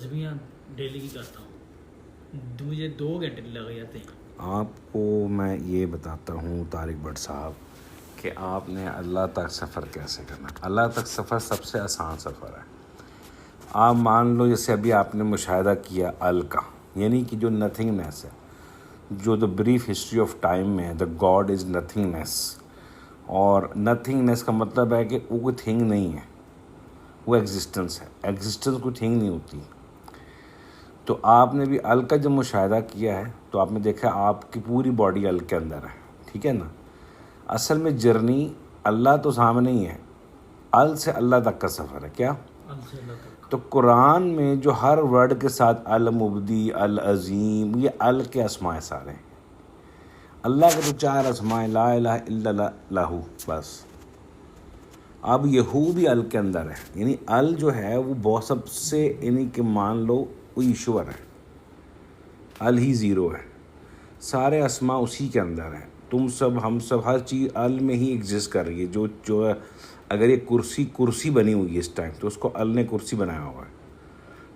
تسبیحاں daily کی کرتا ہوں، مجھے 2 گھنٹے لگ جاتے ہیں۔ آپ کو میں یہ بتاتا ہوں طارق بٹ صاحب کہ آپ نے اللہ تک سفر کیسے کرنا۔ اللہ تک سفر سب سے آسان سفر ہے۔ آپ مان لو جیسے ابھی آپ نے مشاہدہ کیا ال کا، یعنی کہ جو نتھنگنیس ہے، جو دا بریف ہسٹری آف ٹائم میں دا گاڈ از نتھنگنیس، اور نتھنگنیس کا مطلب ہے کہ وہ کوئی تھنگ نہیں ہے، وہ ایگزسٹنس ہے۔ ایگزسٹنس کوئی تھنگ نہیں ہوتی۔ تو آپ نے بھی ال کا جب مشاہدہ کیا ہے تو آپ نے دیکھا آپ کی پوری باڈی ال کے اندر ہے، ٹھیک ہے نا۔ اصل میں جرنی اللہ تو سامنے ہی ہے، ال سے اللہ تک کا سفر ہے کیا۔ سے اللہ تک تو قرآن میں جو ہر ورڈ کے ساتھ المبدی، العظیم، یہ ال کے اسماء سارے ہیں۔ اللہ کے تو 4 اسماء، لا الہ الا اللہ، بس۔ اب یہو بھی ال کے اندر ہے، یعنی ال جو ہے وہ بہت سب سے، یعنی کہ مان لو وہ ایشور ہے، ال ہی زیرو ہے، سارے اسماء اسی کے اندر ہیں۔ تم سب، ہم سب، ہر چیز ال میں ہی ایگزسٹ کر رہی ہے۔ جو اگر یہ کرسی بنی ہوئی ہے اس ٹائم تو اس کو ال نے کرسی بنایا ہوا ہے،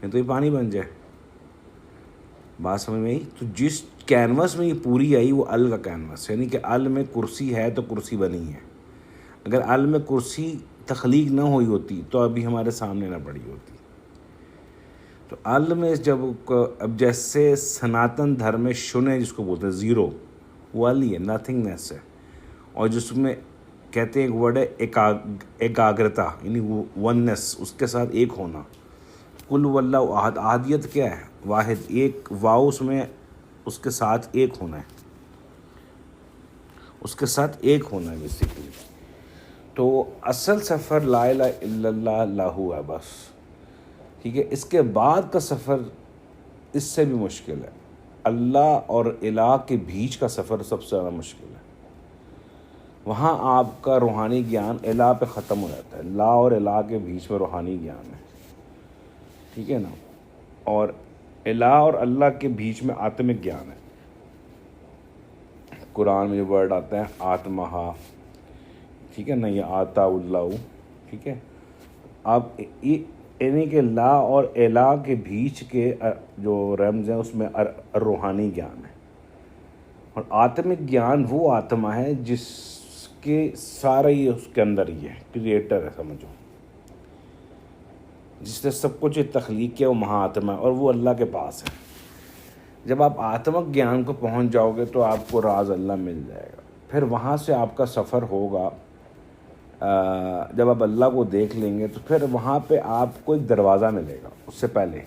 نہیں تو یہ پانی بن جائے۔ بات سمجھ میں آئی؟ تو جس کینوس میں یہ پوری آئی وہ ال کا کینوس، یعنی کہ ال میں کرسی ہے تو کرسی بنی ہے۔ اگر ال میں کرسی تخلیق نہ ہوئی ہوتی تو ابھی ہمارے سامنے نہ پڑی ہوتی۔ تو ال میں جب اب جیسے سناتن دھرم میں شنے جس کو بولتے ہیں زیرو، وہ ال ہی ہے، نتھنگنیس ہے۔ اور جس میں کہتے ہیں ایک ورڈ ہے ایکاگرتا، یعنی وہ وننس، اس کے ساتھ ایک ہونا۔ کل واللہ احد، احدیت کیا ہے؟ واحد، ایک واؤ اس میں اس کے ساتھ ایک ہونا ہے، اس کے ساتھ ایک ہونا ہے بیسیکلی۔ تو اصل سفر لا الہ الا اللہ اللہ ہے بس، ٹھیک ہے۔ اس کے بعد کا سفر اس سے بھی مشکل ہے۔ اللہ اور الہ کے بیچ کا سفر سب سے زیادہ مشکل ہے۔ وہاں آپ کا روحانی گیان الہ پہ ختم ہو جاتا ہے۔ لا اور الہ کے بیچ میں روحانی گیان ہے، ٹھیک ہے نا۔ اور الہ اور اللہ کے بیچ میں آتمک گیان ہے۔ قرآن میں یہ ورڈ آتا ہے آتمہا، ٹھیک ہے نا، یہ آتا اللہ، ٹھیک ہے۔ اب یعنی کہ لا اور الہ کے بیچ کے جو رمز ہیں اس میں روحانی گیان ہے۔ اور آتمک گیان وہ آتما ہے جس کے سارا ہی اس کے اندر ہی ہے، کریٹر ہے سمجھو، جس نے سب کچھ تخلیق کیا، وہ مہا آتما ہے اور وہ اللہ کے پاس ہے۔ جب آپ آتمک گیان کو پہنچ جاؤ گے تو آپ کو راز اللہ مل جائے گا۔ پھر وہاں سے آپ کا سفر ہوگا، جب آپ اللہ کو دیکھ لیں گے تو پھر وہاں پہ آپ کو ایک دروازہ ملے گا اس سے پہلے،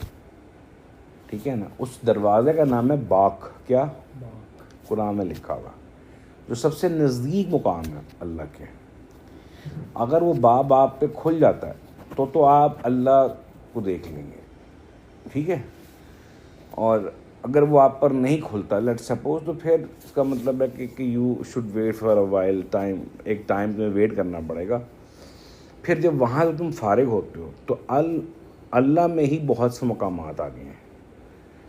ٹھیک ہے نا۔ اس دروازے کا نام ہے باق، کیا؟ قرآن میں لکھا ہوا، جو سب سے نزدیک مقام ہے اللہ کے۔ اگر وہ باب آپ پہ کھل جاتا ہے تو آپ اللہ کو دیکھ لیں گے، ٹھیک ہے۔ اور اگر وہ آپ پر نہیں کھلتا، لیٹ سپوز، تو پھر اس کا مطلب ہے کہ you should wait for a while, ایک ٹائم تمہیں ویٹ کرنا پڑے گا۔ پھر جب وہاں سے تم فارغ ہوتے ہو تو اللہ میں ہی بہت سے مقامات آ گئے ہیں۔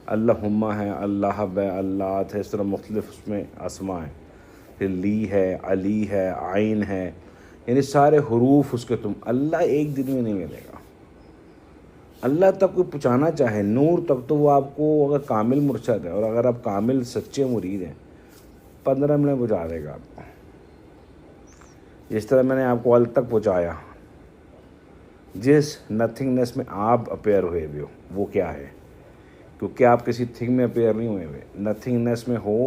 اللہم ہے، اللہ ہے، اللہ ہے، اس طرح مختلف اس میں اسماء ہیں۔ پھر لی ہے، علی ہے، عین ہے، یعنی سارے حروف اس کے تم، اللہ ایک دن میں نہیں ملے گا۔ اللہ تک کوئی پہنچانا چاہے نور تک تو وہ آپ کو، اگر کامل مرشد ہے اور اگر آپ کامل سچے مرید ہیں، 15 منٹ پہنچا دے گا آپ کو۔ جس طرح میں نے آپ کو ال تک پہنچایا، جس نتھنگنیس میں آپ اپیئر ہوئے ہوئے ہو وہ کیا ہے، کیونکہ آپ کسی تھنگ میں اپیئر نہیں ہوئے ہوئے، نتھنگنیس میں ہو۔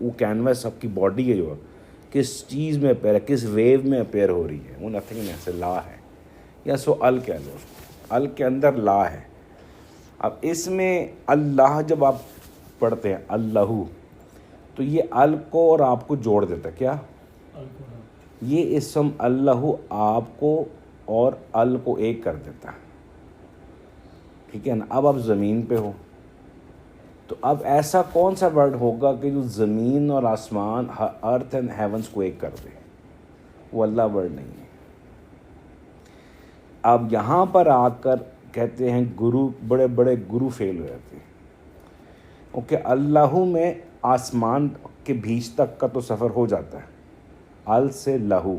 وہ کینوس آپ کی باڈی ہے جو کس چیز میں اپیئر ہے، کس ویو میں اپیئر ہو رہی ہے، وہ نتھنگنیس ہے، لا ہے، یا سو ال کہہ لو اس کو، ال کے اندر لا ہے۔ اب اس میں اللہ جب آپ پڑھتے ہیں اللہ، تو یہ ال کو اور آپ کو جوڑ دیتا ہے، کیا؟ یہ اسم اللہ آپ کو اور ال کو ایک کر دیتا ہے، ٹھیک ہے نا۔ اب آپ زمین پہ ہو تو اب ایسا کون سا ورڈ ہوگا کہ جو زمین اور آسمان، ارتھ اینڈ ہیونس کو ایک کر دے؟ وہ اللہ ورڈ نہیں ہے۔ اب یہاں پر آ کر کہتے ہیں گرو، بڑے بڑے گرو فیل ہو جاتے ہیں، کیونکہ اللہ میں آسمان کے بیچ تک کا تو سفر ہو جاتا ہے، ال سے لہو،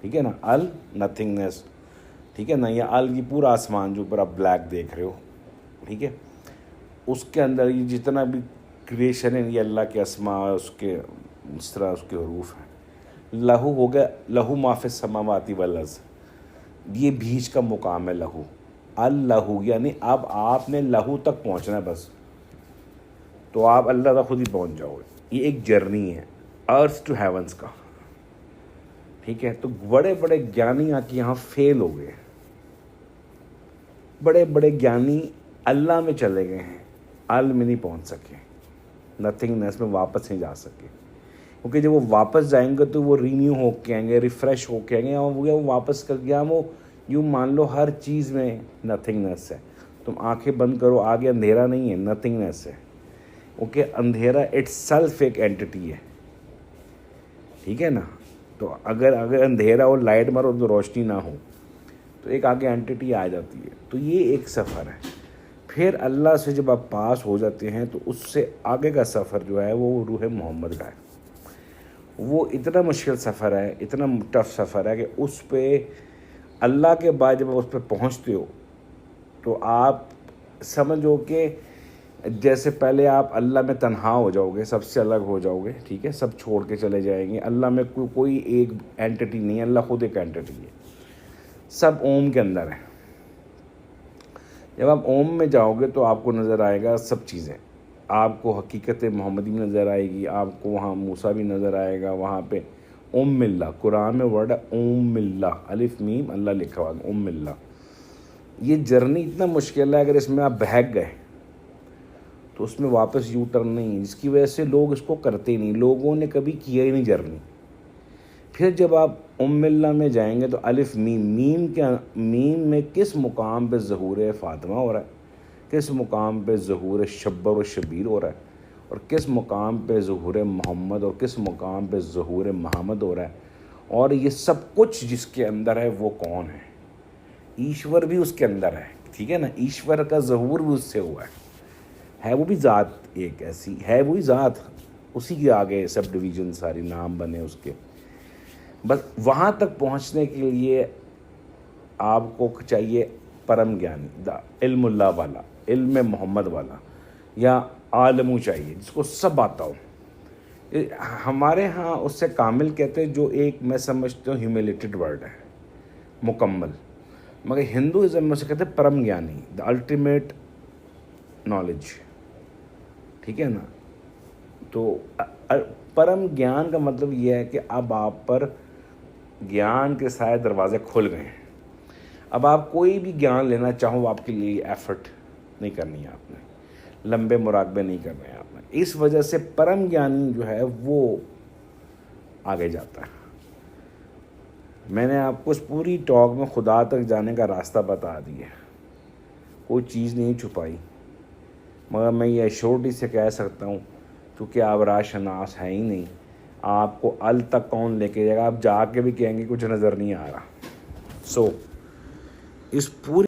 ٹھیک ہے نا، ال نتھنگنیس، ٹھیک ہے نا، یا ال یہ پورا آسمان جو اوپر آپ بلیک دیکھ رہے ہو، ٹھیک ہے. اس کے اندر یہ جتنا بھی کریشن ہے یہ اللہ کے اسماء اس کے اس طرح اس کے حروف ہیں. لہو ہو گیا لہو ما فی السماوات والارض, یہ بیچ کا مقام ہے لہو. اللہو یعنی اب آپ نے لہو تک پہنچنا ہے بس, تو آپ اللہ تک خود ہی پہنچ جاؤ گے. یہ ایک جرنی ہے ارتھ ٹو ہیونس کا, ٹھیک ہے. تو بڑے بڑے گیانی آ کے یہاں فیل ہو گئے, بڑے بڑے گیانی اللہ میں چلے گئے ہیں, ال میں نہیں پہنچ سکے, نتھنگنیس میں واپس نہیں جا سکے. کیونکہ جب وہ واپس جائیں گے تو وہ رینیو ہو کے آئیں گے, ریفریش ہو کے آئیں گے, اور وہ واپس کر گیا وہ یوں مان لو ہر چیز میں نتھنگنیس ہے. تم آنکھیں بند کرو, آگے اندھیرا نہیں ہے, نتھنگنیس ہے. کیونکہ اندھیرا اٹ سیلف ایک اینٹی ہے, ٹھیک ہے نا. تو اگر اندھیرا اور لائٹ مارو تو روشنی نہ ہو تو ایک آگے اینٹی آ جاتی ہے. تو یہ ایک سفر ہے. پھر اللہ سے جب آپ پاس ہو جاتے ہیں تو اس سے آگے کا سفر جو ہے وہ روح محمد کا ہے. وہ اتنا مشکل سفر ہے, اتنا ٹف سفر ہے کہ اس پہ اللہ کے بعد جب اس پہ پہنچتے ہو تو آپ سمجھو کہ جیسے پہلے آپ اللہ میں تنہا ہو جاؤ گے, سب سے الگ ہو جاؤ گے, ٹھیک ہے, سب چھوڑ کے چلے جائیں گے. اللہ میں کوئی ایک اینٹی نہیں ہے, اللہ خود ایک اینٹی ہے, سب اوم کے اندر ہے. جب آپ اوم میں جاؤ گے تو آپ کو نظر آئے گا سب چیزیں, آپ کو حقیقت محمدی میں نظر آئے گی, آپ کو وہاں موسیٰ بھی نظر آئے گا. وہاں پہ ام اللہ, قرآن میں ورڈ ہے ام اللہ, الف میم اللہ لکھا ہوا, ام اللہ. یہ جرنی اتنا مشکل ہے, اگر اس میں آپ بہک گئے تو اس میں واپس یو ٹرن نہیں, جس کی وجہ سے لوگ اس کو کرتے نہیں, لوگوں نے کبھی کیا ہی نہیں جرنی. پھر جب آپ ام اللہ میں جائیں گے تو الف میم, میم میں کس مقام پہ ظہور فاطمہ ہو رہا ہے, کس مقام پہ ظہور شبر و شبیر ہو رہا ہے, اور کس مقام پہ ظہور محمد, اور کس مقام پہ ظہور محمد ہو رہا ہے. اور یہ سب کچھ جس کے اندر ہے وہ کون ہے؟ ایشور بھی اس کے اندر ہے, ٹھیک ہے نا. ایشور کا ظہور بھی اس سے ہوا ہے وہ بھی ذات ایک ایسی ہے, وہی ذات, اسی کے آگے سب ڈویژن ساری نام بنے اس کے. بس وہاں تک پہنچنے کے لیے آپ کو چاہیے پرم گیانی, علم اللہ والا, علم محمد والا, یا عالمو چاہیے جس کو سب آتا ہو. ہمارے ہاں اس سے کامل کہتے ہیں, جو ایک میں سمجھتا ہوں ہیومیلیٹڈ ورڈ ہے, مکمل. مگر ہندوازم میں سے کہتے ہیں پرم گیانی, دا الٹیمیٹ نالج, ٹھیک ہے نا. تو پرم گیان کا مطلب یہ ہے کہ اب آپ پر گیان کے سارے دروازے کھل گئے ہیں. اب آپ کوئی بھی گیان لینا چاہو آپ کے لیے ایفرٹ نہیں کرنی ہے, آپ نے لمبے مراقبے نہیں کرنے ہیں آپ نے. اس وجہ سے پرم گیانی جو ہے وہ آگے جاتا ہے. میں نے آپ کو اس پوری ٹاک میں خدا تک جانے کا راستہ بتا دیا, کوئی چیز نہیں چھپائی. مگر میں یہ ایشورٹی سے کہہ سکتا ہوں کیونکہ آپ راہ شناس ہے ہی نہیں, آپ کو ال تک کون لے کے جائے گا, آپ جا کے بھی کہیں گے کچھ نظر نہیں آ رہا. سو اس پوری